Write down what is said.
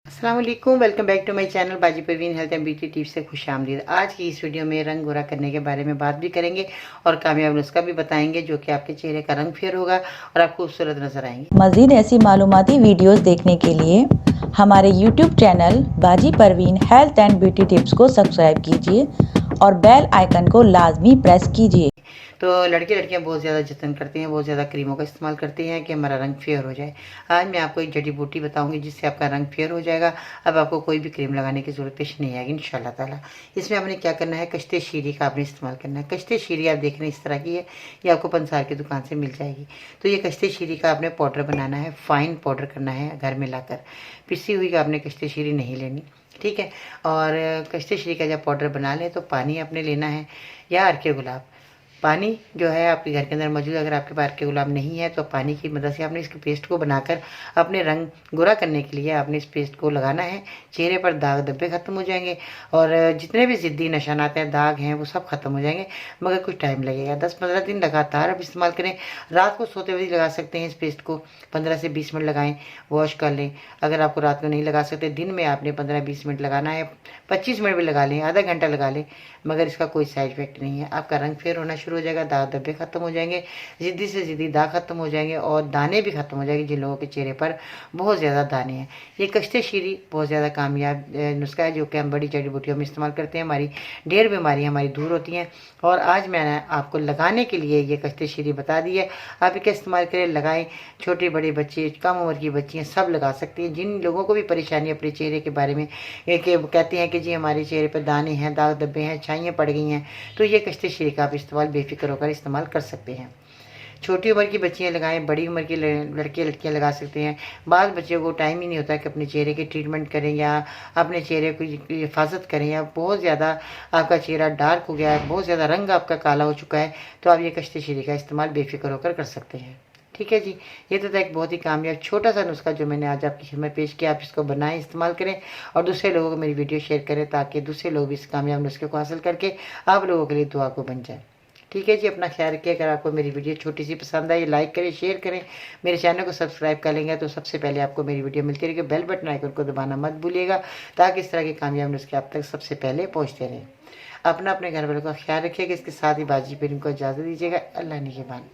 अस्सलाम वालेकुम, welcome back to my channel Baji Parveen health and beauty tips से खुशामदीद। आज की इस वीडियो में रंग गोरा करने के बारे में बात भी करेंगे और कामयाब नुस्खा भी बताएंगे जो कि आपके चेहरे का रंग फेर होगा और आप खूबसूरत नजर आएंगे। मज़ीद ऐसी मालूमाती वीडियोस देखने के लिए हमारे YouTube channel Baji Parveen health and beauty tips को सब्सक्राइब कीजिए और बेल आइकन को लाजमी प्रेस कीजिए। तो लड़के लड़कियां बहुत ज़्यादा जतन करती हैं, बहुत ज़्यादा क्रीमों का इस्तेमाल करती हैं कि हमारा रंग फेयर हो जाए। आज मैं आपको एक जड़ी बूटी बताऊंगी जिससे आपका रंग फेयर हो जाएगा। अब आपको कोई भी क्रीम लगाने की ज़रूरत पेश नहीं आएगी इंशाल्लाह ताला। इसमें आपने क्या करना है, कश्ते शीरी का आपने इस्तेमाल करना है। कश्ते शीरी आप देख रहे हैं इस तरह की है, ये आपको पंसार की दुकान से मिल जाएगी। तो ये कश्ते शीरी का आपने पाउडर बनाना है, फाइन पाउडर करना है घर में लाकर। पिसी हुई का आपने कश्ते शीरी नहीं लेनी, ठीक है। और कश्ते शीरी का जब पाउडर बना लें तो पानी आपने लेना है या अर्के गुलाब। पानी जो है आपके घर के अंदर मौजूद, अगर आपके पास के गुलाब नहीं है तो पानी की मदद से आपने इसके पेस्ट को बनाकर अपने रंग गोरा करने के लिए आपने इस पेस्ट को लगाना है। चेहरे पर दाग धब्बे खत्म हो जाएंगे और जितने भी ज़िद्दी निशानात हैं, दाग हैं, वो सब खत्म हो जाएंगे, मगर कुछ टाइम लगेगा। 10-15 दिन लगातार आप इस्तेमाल करें। रात को सोते हुए लगा सकते हैं इस पेस्ट को, 15 से 20 मिनट लगाएं, वॉश कर लें। अगर आपको रात को नहीं लगा सकते, दिन में आपने 15-20 मिनट लगाना है, 25 मिनट भी लगा लें, आधा घंटा लगा लें, मगर इसका कोई साइड इफेक्ट नहीं है। आपका रंग फेर होना शुरू हो जाएगा, दाग धब्बे खत्म हो जाएंगे, जिद्दी से जिद्दी दाग खत्म हो जाएंगे और दाने भी खत्म हो जाएंगे जिन लोगों के चेहरे पर बहुत ज़्यादा दाने हैं। ये कश्ते शीरी बहुत ज़्यादा कामयाब नुस्खा है जो कि हम बड़ी जड़ी बूटियों में इस्तेमाल करते हैं। हमारी ढेर बीमारियाँ हमारी दूर होती हैं और आज मैंने आपको लगाने के लिए ये कश्ते शीरी बता दी है। आप इसका इस्तेमाल करें, लगाएं। छोटे बड़े बच्चे, कम उम्र की बच्चियाँ सब लगा सकती हैं। जिन लोगों को भी परेशानी अपने चेहरे के बारे में कहते हैं कि जी हमारे चेहरे पर दाने हैं, दाग धब्बे हैं, छाइयाँ पड़ गई हैं, तो ये कश्ते शीरी का आप इस्तेमाल बेफिक्र होकर इस्तेमाल कर सकते हैं। छोटी उम्र की बच्चियाँ लगाएं, बड़ी उम्र की लड़के लड़कियाँ लगा सकते हैं। बाद बच्चों को टाइम ही नहीं होता कि अपने चेहरे की ट्रीटमेंट करें या अपने चेहरे की हिफाजत करें, या बहुत ज़्यादा आपका चेहरा डार्क हो गया है, बहुत ज़्यादा रंग आपका काला हो चुका है, तो आप ये कश्ते शीरी का इस्तेमाल बेफिक्र होकर कर सकते हैं। ठीक है जी, ये तो था एक बहुत ही कामयाब छोटा सा नुस्खा जो मैंने आज आपकी खिदमत पेश किया। आप इसको बनाएं, इस्तेमाल करें और दूसरे लोगों को मेरी वीडियो शेयर करें ताकि दूसरे लोग भी इस कामयाब नुस्खे को हासिल करके आप लोगों के लिए दुआ को बन जाए। ठीक है जी, अपना ख्याल रखिए। अगर आपको मेरी वीडियो छोटी सी पसंद आई, लाइक करें, शेयर करें, मेरे चैनल को सब्सक्राइब कर लेंगे तो सबसे पहले आपको मेरी वीडियो मिलती रहेगी। बेल बटन आइकन को दबाना मत भूलिएगा ताकि इस तरह के कामयाब नुस्खे आप तक सबसे पहले पहुँचते रहें। अपना अपने घर वालों का ख्याल रखिएगा। इसके साथ ही बाजी पर इनको इजाज़त दीजिएगा। अल्लाह निगहबान।